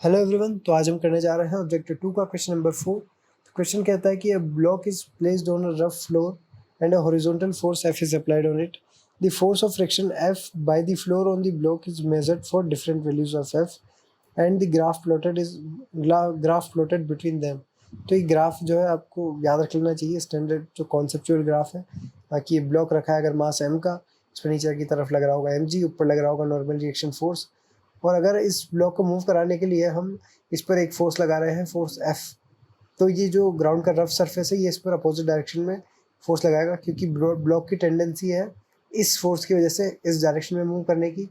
Hello everyone, तो आज हम करने जा रहे हैं ऑब्जेक्टिव 2 का क्वेश्चन नंबर 4। तो क्वेश्चन कहता है कि a block is placed on a rough floor and a horizontal force F is applied on it. The force of friction F by the floor on the block is measured for different values of F and the graph plotted between them. तो ये graph जो है आपको याद रख लेना चाहिए, standard जो कॉन्सेप्चुअल ग्राफ है। बाकी ये ब्लॉक रखा है अगर मास m का, इस पर नीचे की तरफ लग रहा होगा mg, ऊपर लग रहा होगा नॉर्मल रिएक्शन फोर्स। और अगर इस ब्लॉक को मूव कराने के लिए हम इस पर एक फोर्स लगा रहे हैं, फोर्स F, तो ये जो ग्राउंड का रफ सरफेस है ये इस पर अपोजिट डायरेक्शन में फोर्स लगाएगा, क्योंकि ब्लॉक की टेंडेंसी है इस फोर्स की वजह से इस डायरेक्शन में मूव करने की।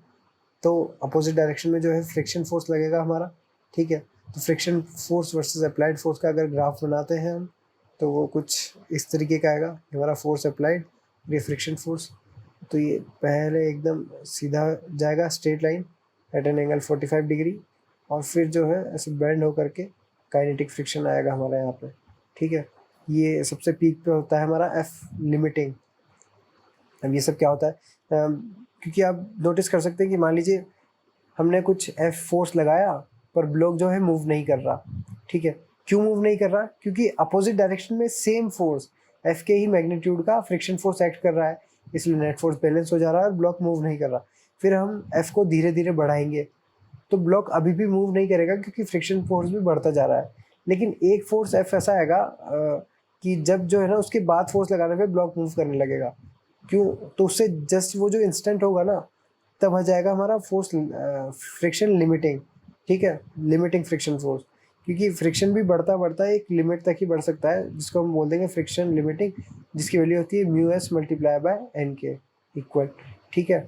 तो अपोजिट डायरेक्शन में जो है फ्रिक्शन फोर्स लगेगा हमारा। ठीक है, तो friction force versus applied force का अगर ग्राफ बनाते हैं हम, तो वो कुछ इस तरीके का आएगा। हमारा फोर्स अप्लाइड, ये फ्रिक्शन फोर्स। तो ये पहले एकदम सीधा जाएगा straight line at an angle 45 degree, और फिर जो है ऐसे बेंड होकर के काइनेटिक फ्रिक्शन आएगा हमारा यहाँ पे। ठीक है, ये सबसे पीक पे होता है हमारा F लिमिटिंग। अब ये सब क्या होता है, क्योंकि आप नोटिस कर सकते हैं कि मान लीजिए हमने कुछ F फोर्स लगाया पर ब्लॉक जो है मूव नहीं कर रहा। ठीक है, क्यों मूव नहीं कर रहा? क्योंकि अपोजिट डायरेक्शन में सेम फोर्स F के ही मैग्नीट्यूड का फ्रिक्शन फोर्स एक्ट कर रहा है, इसलिए नेट फोर्स बैलेंस हो जा रहा है और ब्लॉक मूव नहीं कर रहा। फिर हम F को धीरे धीरे बढ़ाएंगे तो ब्लॉक अभी भी मूव नहीं करेगा, क्योंकि फ्रिक्शन फोर्स भी बढ़ता जा रहा है। लेकिन एक फोर्स F ऐसा आएगा कि जब जो है ना उसके बाद फोर्स लगाने पे ब्लॉक मूव करने लगेगा। क्यों? तो उससे जस्ट वो जो इंस्टेंट होगा ना, तब आ जाएगा हमारा फोर्स फ्रिक्शन लिमिटिंग। ठीक है, लिमिटिंग फ्रिक्शन फोर्स, क्योंकि फ्रिक्शन भी बढ़ता बढ़ता एक लिमिट तक ही बढ़ सकता है, जिसको हम बोल देंगे फ्रिक्शन लिमिटिंग, जिसकी वैल्यू होती है μs मल्टीप्लाई बाय n के इक्वल। ठीक है,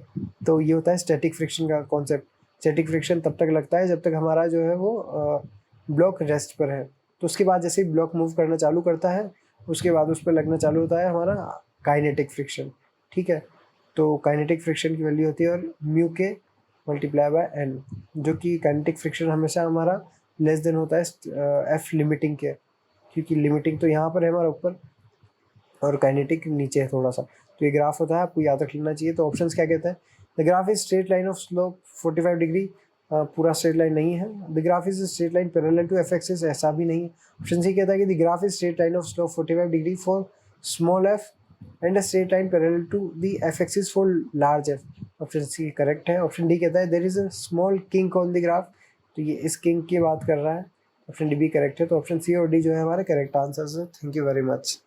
तो ये होता है स्टैटिक फ्रिक्शन का कॉन्सेप्ट। स्टैटिक फ्रिक्शन तब तक लगता है जब तक हमारा जो है वो ब्लॉक रेस्ट पर है। तो उसके बाद जैसे ही ब्लॉक मूव करना चालू करता है, उसके बाद उस पर लगना चालू होता है हमारा काइनेटिक फ्रिक्शन। ठीक है, तो काइनेटिक फ्रिक्शन की वैल्यू होती है और म्यू के मल्टीप्लाई बाय एन, जो कि काइनेटिक फ्रिक्शन हमेशा हमारा लेस देन होता है F लिमिटिंग के, क्योंकि लिमिटिंग तो यहाँ पर है हमारा ऊपर और काइनेटिक नीचे है थोड़ा सा। तो ये ग्राफ होता है, आपको याद रख लेना चाहिए। तो ऑप्शंस क्या कहते हैं? The graph is straight line of slope 45 degree, पूरा स्ट्रेट लाइन नहीं है। The graph is straight line parallel to F axis, ऐसा भी नहीं है। ऑप्शन सी कहता है कि the graph is straight line of slope 45 degree for small f and a straight line parallel to the F axis for large f। Option C correct है। Option D कहता है there is a small kink on the graph, तो ये इस kink की बात कर रहा है। ऑप्शन डी भी करेक्ट है। तो ऑप्शन सी और डी जो है हमारे करेक्ट आंसर्स है। Thank you very much.